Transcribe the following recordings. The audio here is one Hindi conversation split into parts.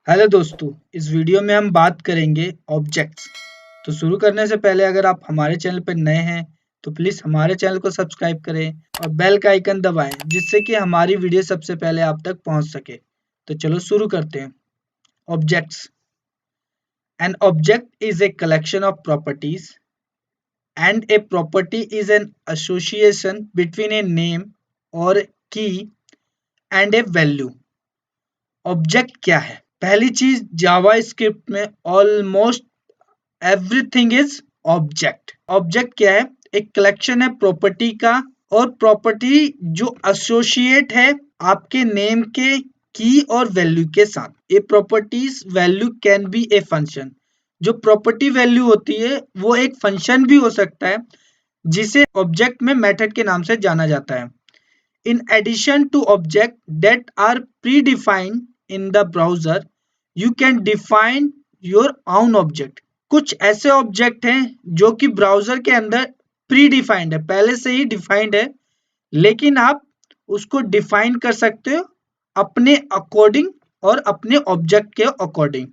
हेलो दोस्तों, इस वीडियो में हम बात करेंगे ऑब्जेक्ट्स। तो शुरू करने से पहले अगर आप हमारे चैनल पर नए हैं तो प्लीज़ हमारे चैनल को सब्सक्राइब करें और बेल का आइकन दबाएं जिससे कि हमारी वीडियो सबसे पहले आप तक पहुंच सके। तो चलो शुरू करते हैं। Objects. An object is a collection of properties and a property is an association between a name और की एंड ए वैल्यू। ऑब्जेक्ट क्या है? पहली चीज, जावा स्क्रिप्ट में almost everything is object. Object क्या है? एक कलेक्शन है प्रॉपर्टी का, और प्रॉपर्टी जो एसोसिएट है आपके नेम के की और वैल्यू के साथ। A properties value can be a function. जो प्रॉपर्टी वैल्यू होती है वो एक फंक्शन भी हो सकता है जिसे ऑब्जेक्ट में मेथड के नाम से जाना जाता है। In addition to objects that are predefined in the browser, you can define your own object. कुछ ऐसे ऑब्जेक्ट हैं जो कि ब्राउजर के अंदर प्री डिफाइंड है, पहले से ही डिफाइंड है, लेकिन आप उसको डिफाइन कर सकते हो अपने अकॉर्डिंग और अपने ऑब्जेक्ट के अकॉर्डिंग।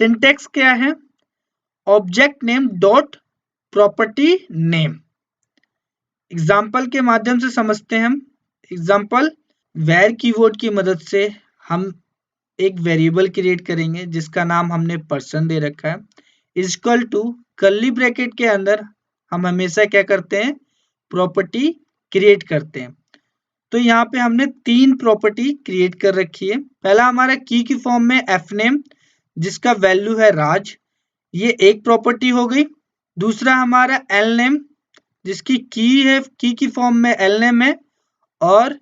सिंटेक्स क्या है? Object name dot property name. Example के माध्यम से समझते हैं हम। एग्जाम्पल, वेर कीवर्ड की मदद से हम एक वेरिएबल क्रिएट करेंगे जिसका नाम हमने पर्सन दे रखा है। इक्वल टू कर्ली ब्रैकेट के अंदर हम हमेशा क्या करते हैं? प्रॉपर्टी क्रिएट करते हैं। तो यहाँ पे हमने 3 प्रॉपर्टी क्रिएट कर रखी है। पहला हमारा की फॉर्म में एफ नेम जिसका वैल्यू है राज, ये एक प्रॉपर्टी हो गई। दूसरा हमारा एल नेम जिसकी की है, की फॉर्म में एल नेम है और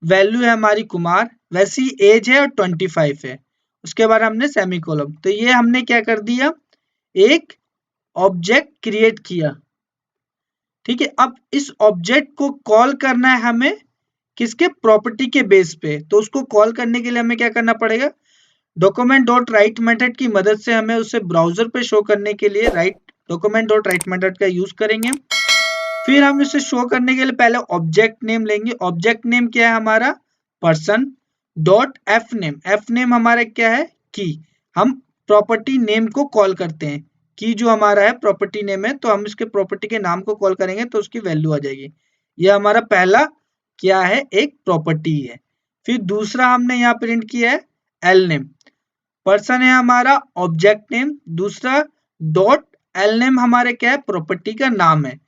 वैल्यू है हमारी कुमार, वैसी एज है और 25 है। उसके बाद हमने सेमीकोलन। तो ये हमने क्या कर दिया? एक ऑब्जेक्ट क्रिएट किया। ठीक है, अब इस ऑब्जेक्ट को कॉल करना है हमें किसके? प्रॉपर्टी के बेस पे। तो उसको कॉल करने के लिए हमें क्या करना पड़ेगा? डॉक्यूमेंट डॉट राइट मेथड की मदद से हमें उसे ब्राउजर पे शो करने के लिए डॉक्यूमेंट डॉट राइट मेथड का यूज करेंगे। फिर हम इसे शो करने के लिए पहले ऑब्जेक्ट नेम लेंगे। ऑब्जेक्ट नेम क्या है हमारा? Person dot F name. F name हमारा क्या है? की। हम प्रॉपर्टी नेम को कॉल करते हैं। की जो हमारा है प्रॉपर्टी नेम है, तो हम इसके प्रॉपर्टी के नाम को कॉल करेंगे तो उसकी वैल्यू आ जाएगी। यह हमारा पहला क्या है? एक प्रॉपर्टी है। फिर दूसरा हमने यहाँ प्रिंट किया है एल नेम। पर्सन है हमारा ऑब्जेक्ट नेम, दूसरा डॉट एल नेम हमारे क्या है? प्रॉपर्टी का नाम है।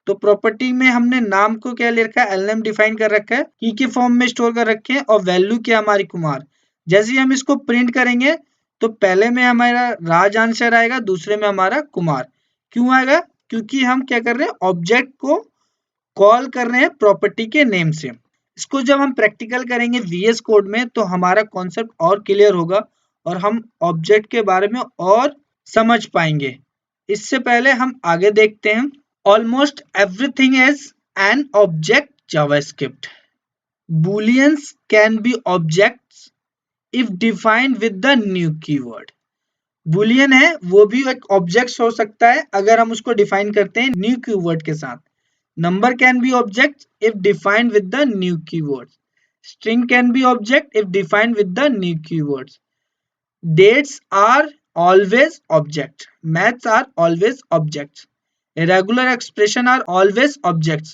तो प्रॉपर्टी में हमने नाम को क्या ले रखा है? एल नेम डिफाइन कर रखा है, की के फॉर्म में स्टोर कर रखे हैं, और वैल्यू क्या हमारी कुमार। जैसे ही हम इसको प्रिंट करेंगे तो पहले में हमारा राज आंसर आएगा, दूसरे में हमारा कुमार। क्यों आएगा? क्योंकि हम क्या कर रहे हैं? ऑब्जेक्ट को कॉल कर रहे हैं प्रॉपर्टी के नेम से। इसको जब हम प्रैक्टिकल करेंगे वीएस कोड में तो हमारा कॉन्सेप्ट और क्लियर होगा और हम ऑब्जेक्ट के बारे में और समझ पाएंगे। इससे पहले हम आगे देखते हैं। Almost everything is an object JavaScript. Booleans can be objects if defined with the new keyword. Boolean है वो भी एक ऑब्जेक्ट हो सकता है अगर हम उसको डिफाइन करते हैं न्यू कीवर्ड के साथ। Number can be object if defined with the new keywords. String can be object if defined with the new keywords. Dates are always object. Maths are always objects. Irregular expression are always objects.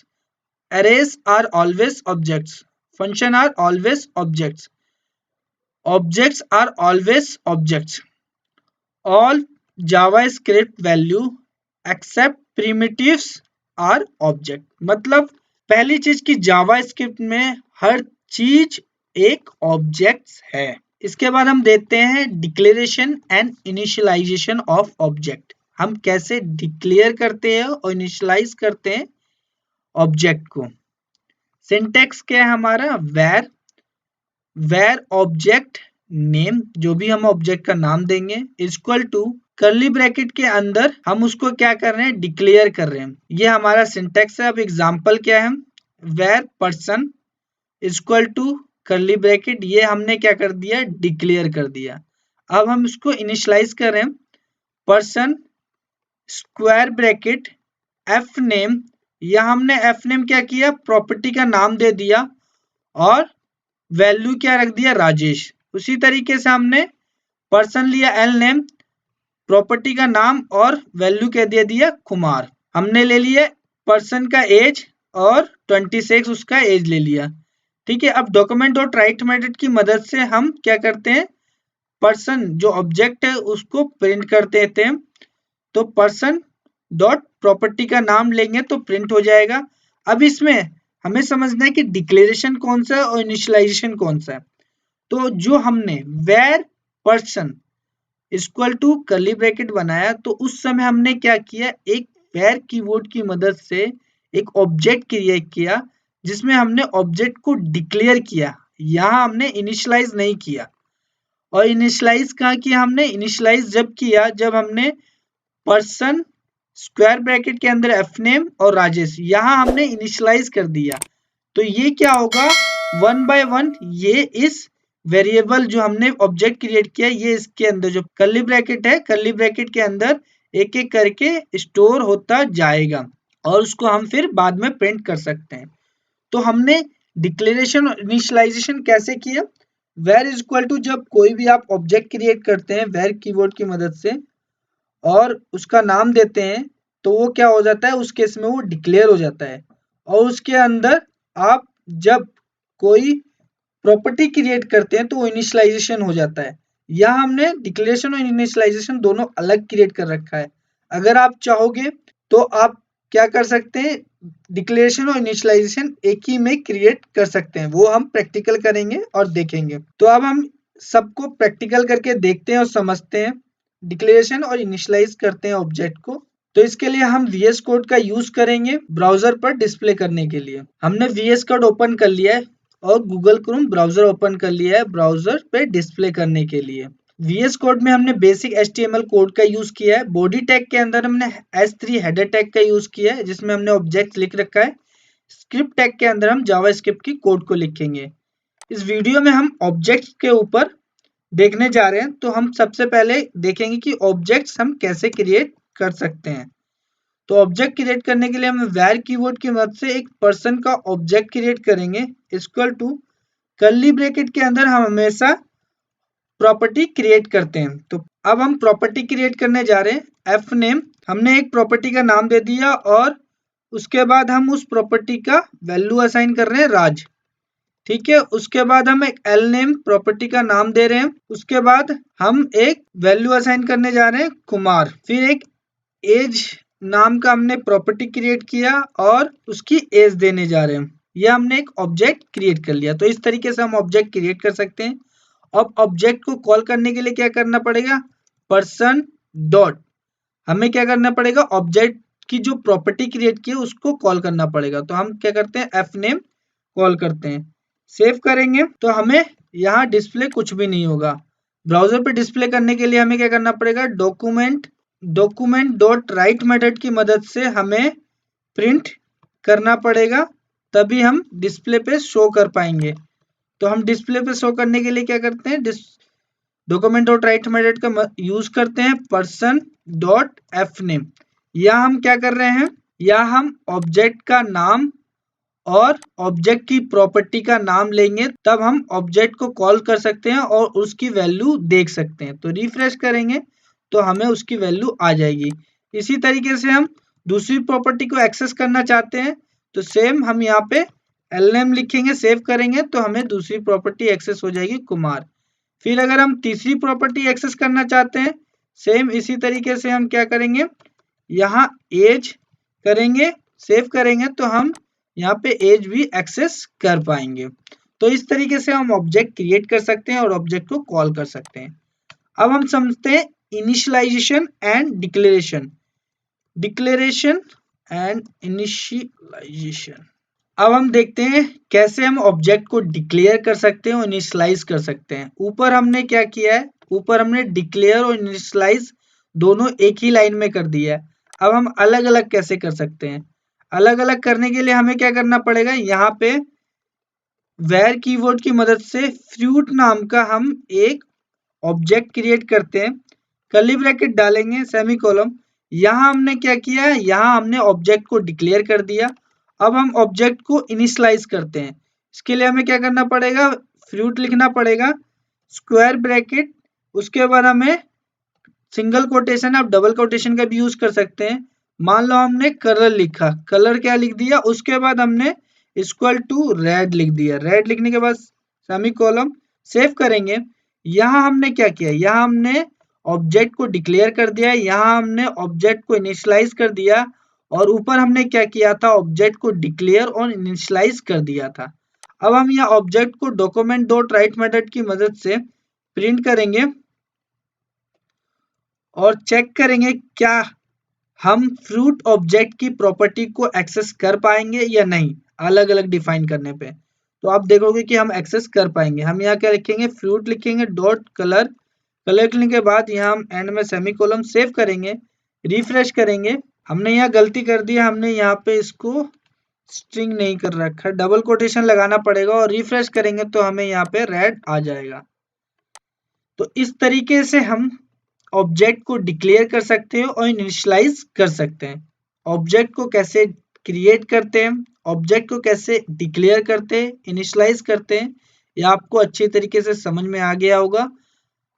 Arrays are always objects. Function are always objects. Objects are always objects. All JavaScript value except primitives are object. मतलब पहली चीज की JavaScript में हर चीज एक ऑब्जेक्ट है। इसके बाद हम देखते हैं declaration and initialization of object. हम कैसे डिक्लेयर करते हैं और इनिशियलाइज करते हैं ऑब्जेक्ट को। सिंटेक्स क्या है हमारा? वेर ऑब्जेक्ट नेम, जो भी हम ऑब्जेक्ट का नाम देंगे, इक्वल टू कर्ली ब्रैकेट के अंदर हम उसको क्या कर रहे हैं? डिक्लेयर कर रहे हैं। ये हमारा सिंटेक्स है। अब एग्जाम्पल क्या है? Var person equal to curly bracket, ये हमने क्या कर दिया? डिक्लेयर कर दिया। अब हम इसको इनिशियलाइज कर रहे हैं। Person square bracket F name, या हमने एफ नेम क्या किया? प्रॉपर्टी का नाम दे दिया और वैल्यू क्या रख दिया? राजेश। उसी तरीके से हमने पर्सन लिया एल नेम, प्रॉपर्टी का नाम और वैल्यू कह दे दिया कुमार। हमने ले लिया पर्सन का एज और 26 उसका एज ले लिया। ठीक है, अब डॉक्यूमेंट डॉट राइट मेथड की मदद से हम क्या करते हैं, पर्सन जो ऑब्जेक्ट है उसको प्रिंट कर देते हैं। तो पर्सन डॉट प्रॉपर्टी का नाम लेंगे तो प्रिंट हो जाएगा। अब इसमें हमें समझना है कि डिक्लेरेशन कौन सा है और इनिशियलाइजेशन कौन सा है। तो जो हमने var person equal to curly bracket बनाया, तो उस समय हमने क्या किया, एक वेर कीवर्ड की मदद से एक ऑब्जेक्ट क्रिएट किया जिसमें हमने ऑब्जेक्ट को डिक्लेयर किया। यहाँ हमने इनिशियलाइज नहीं किया। और इनिशियलाइज कहाँ किया हमने, इनिशियलाइज जब किया जब हमने पर्सन स्क्वायर ब्रैकेट के अंदर एफ नेम और राजेश यहाँ हमने इनिशियलाइज कर दिया। तो ये क्या होगा, 1 by 1 ये इस वेरिएबल जो हमने ऑब्जेक्ट क्रिएट किया ये इसके अंदर जो कर्ली ब्रैकेट है, कर्ली ब्रैकेट के अंदर एक एक करके स्टोर होता जाएगा और उसको हम फिर बाद में प्रिंट कर सकते हैं। तो हमने डिक्लेरेशन और इनिशियलाइजेशन कैसे किया, वेर इज इक्वल टू जब कोई भी आप ऑब्जेक्ट क्रिएट करते हैं वेर कीवर्ड की मदद से और उसका नाम देते हैं तो वो क्या हो जाता है, उस केस में वो डिक्लेयर हो जाता है। और उसके अंदर आप जब कोई प्रॉपर्टी क्रिएट करते हैं तो वो इनिशियलाइजेशन हो जाता है। यहाँ हमने डिक्लेरेशन और इनिशियलाइजेशन दोनों अलग क्रिएट कर रखा है। अगर आप चाहोगे तो आप क्या कर सकते हैं, डिक्लेरेशन और इनिशियलाइजेशन एक ही में क्रिएट कर सकते हैं, वो हम प्रैक्टिकल करेंगे और देखेंगे। तो अब हम सबको प्रैक्टिकल करके देखते हैं और समझते हैं, डिक्लेरेशन और इनिशियलाइज करते हैं ऑब्जेक्ट को। तो इसके लिए हम VS कोड का यूज करेंगे ब्राउजर पर डिस्प्ले करने के लिए। हमने VS कोड ओपन कर लिया है और गूगल क्रोम ब्राउजर ओपन कर लिया है ब्राउजर पे डिस्प्ले करने के लिए। VS कोड में हमने बेसिक HTML कोड का यूज किया है। बॉडी टैग के अंदर हमने H3 हेडर टैग का यूज किया है जिसमें हमने ऑब्जेक्ट लिख रखा है। स्क्रिप्ट टैग के अंदर हम जावास्क्रिप्ट की कोड को लिखेंगे। इस वीडियो में हम ऑब्जेक्ट के ऊपर देखने जा रहे हैं। तो हम सबसे पहले देखेंगे कि ऑब्जेक्ट्स हम कैसे क्रिएट कर सकते हैं। तो ऑब्जेक्ट क्रिएट करने के लिए हम वेर कीवर्ड की मदद से एक पर्सन का ऑब्जेक्ट क्रिएट करेंगे इक्वल टू कर्ली ब्रैकेट के अंदर हम हमेशा प्रॉपर्टी क्रिएट करते हैं। तो अब हम प्रॉपर्टी क्रिएट करने जा रहे हैं। एफ नेम हमने एक प्रॉपर्टी का नाम दे दिया और उसके बाद हम उस प्रॉपर्टी का वैल्यू असाइन कर रहे हैं राज। ठीक है, उसके बाद हम एक एल नेम प्रॉपर्टी का नाम दे रहे हैं। उसके बाद हम एक वैल्यू असाइन करने जा रहे हैं कुमार। फिर एक एज नाम का हमने प्रॉपर्टी क्रिएट किया और उसकी एज देने जा रहे हैं। यह हमने एक ऑब्जेक्ट क्रिएट कर लिया। तो इस तरीके से हम ऑब्जेक्ट क्रिएट कर सकते हैं। अब ऑब्जेक्ट को कॉल करने के लिए क्या करना पड़ेगा, पर्सन डॉट हमें क्या करना पड़ेगा, ऑब्जेक्ट की जो प्रॉपर्टी क्रिएट की है उसको कॉल करना पड़ेगा। तो हम क्या करते हैं, एफ नेम कॉल करते हैं। सेव करेंगे तो हमें यहाँ डिस्प्ले कुछ भी नहीं होगा। ब्राउजर पे डिस्प्ले करने के लिए हमें क्या करना पड़ेगा, डॉक्यूमेंट डॉट राइट मेथड की मदद से हमें प्रिंट करना पड़ेगा, तभी हम डिस्प्ले पे शो कर पाएंगे। तो हम डिस्प्ले पे शो करने के लिए क्या करते हैं, डॉक्यूमेंट डॉट राइट मेथड का यूज करते हैं पर्सन डॉट एफ नेम। या हम क्या कर रहे हैं, या हम ऑब्जेक्ट का नाम और ऑब्जेक्ट की प्रॉपर्टी का नाम लेंगे, तब हम ऑब्जेक्ट को कॉल कर सकते हैं और उसकी वैल्यू देख सकते हैं। तो रिफ्रेश करेंगे तो हमें उसकी वैल्यू आ जाएगी। इसी तरीके से हम दूसरी प्रॉपर्टी को एक्सेस करना चाहते हैं तो सेम हम यहाँ पे एल नेम लिखेंगे, सेव करेंगे तो हमें दूसरी प्रॉपर्टी एक्सेस हो जाएगी कुमार। फिर अगर हम तीसरी प्रॉपर्टी एक्सेस करना चाहते हैं, सेम इसी तरीके से हम क्या करेंगे, यहाँ एज करेंगे, सेव करेंगे तो हम यहाँ पे एज भी एक्सेस कर पाएंगे। तो इस तरीके से हम ऑब्जेक्ट क्रिएट कर सकते हैं और ऑब्जेक्ट को कॉल कर सकते हैं। अब हम समझते हैं initialization and declaration. Declaration and initialization. अब हम देखते हैं कैसे हम ऑब्जेक्ट को डिक्लेयर कर सकते हैं और इनिशियलाइज कर सकते हैं। ऊपर हमने क्या किया है, ऊपर हमने डिक्लेयर और इनिशियलाइज दोनों एक ही लाइन में कर दिया है। अब हम अलग अलग कैसे कर सकते हैं, अलग अलग करने के लिए हमें क्या करना पड़ेगा, यहाँ पे वेर कीवर्ड की मदद से फ्रूट नाम का हम एक ऑब्जेक्ट क्रिएट करते हैं। कर्ली ब्रैकेट डालेंगे, सेमीकोलन। यहाँ हमने क्या किया है, यहाँ हमने ऑब्जेक्ट को डिक्लेयर कर दिया। अब हम ऑब्जेक्ट को इनिशियलाइज करते हैं। इसके लिए हमें क्या करना पड़ेगा, फ्रूट लिखना पड़ेगा, स्क्वायर ब्रैकेट, उसके बाद हमें सिंगल कोटेशन, आप डबल कोटेशन का भी यूज कर सकते हैं। मान लो हमने कलर लिखा, कलर क्या लिख दिया, उसके बाद हमने इक्वल टू रेड लिख दिया। रेड लिखने के बाद सेमी कॉलम, सेव करेंगे। यहाँ हमने क्या किया, यहाँ हमने ऑब्जेक्ट को डिक्लेयर कर दिया, यहाँ हमने ऑब्जेक्ट को इनिशियलाइज कर दिया, और ऊपर हमने क्या किया था, ऑब्जेक्ट को डिक्लेयर और इनिशियलाइज कर दिया था। अब हम यहाँ ऑब्जेक्ट को डॉक्यूमेंट डॉट राइट मेथड की मदद से प्रिंट करेंगे और चेक करेंगे क्या हम फ्रूट ऑब्जेक्ट की प्रॉपर्टी को एक्सेस कर पाएंगे या नहीं, अलग अलग डिफाइन करने पे। तो आप देखोगे कि हम एक्सेस कर पाएंगे। हम यहाँ क्या लिखेंगे, फ्रूट लिखेंगे डॉट कलर, कलर लिखने के बाद यहाँ हम एंड में सेमीकोलन, सेव करेंगे, रिफ्रेश करेंगे। हमने यहाँ गलती कर दी, हमने यहाँ पे इसको स्ट्रिंग नहीं कर रखा, डबल कोटेशन लगाना पड़ेगा, और रिफ्रेश करेंगे तो हमें यहाँ पे रेड आ जाएगा। तो इस तरीके से हम ऑब्जेक्ट को डिक्लेयर कर सकते हैं और इनिशियलाइज कर सकते हैं। ऑब्जेक्ट को कैसे क्रिएट करते हैं, ऑब्जेक्ट को कैसे डिक्लेयर करते हैं, इनिशियलाइज करते हैं, यह आपको अच्छी तरीके से समझ में आ गया होगा।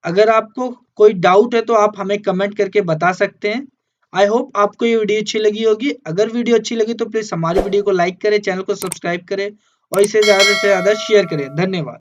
अगर आपको कोई डाउट है तो आप हमें कमेंट करके बता सकते हैं। आई होप आपको ये वीडियो अच्छी लगी होगी। अगर वीडियो अच्छी लगी तो प्लीज हमारी वीडियो को लाइक करें, चैनल को सब्सक्राइब करें और इसे ज्यादा से ज्यादा शेयर करें। धन्यवाद।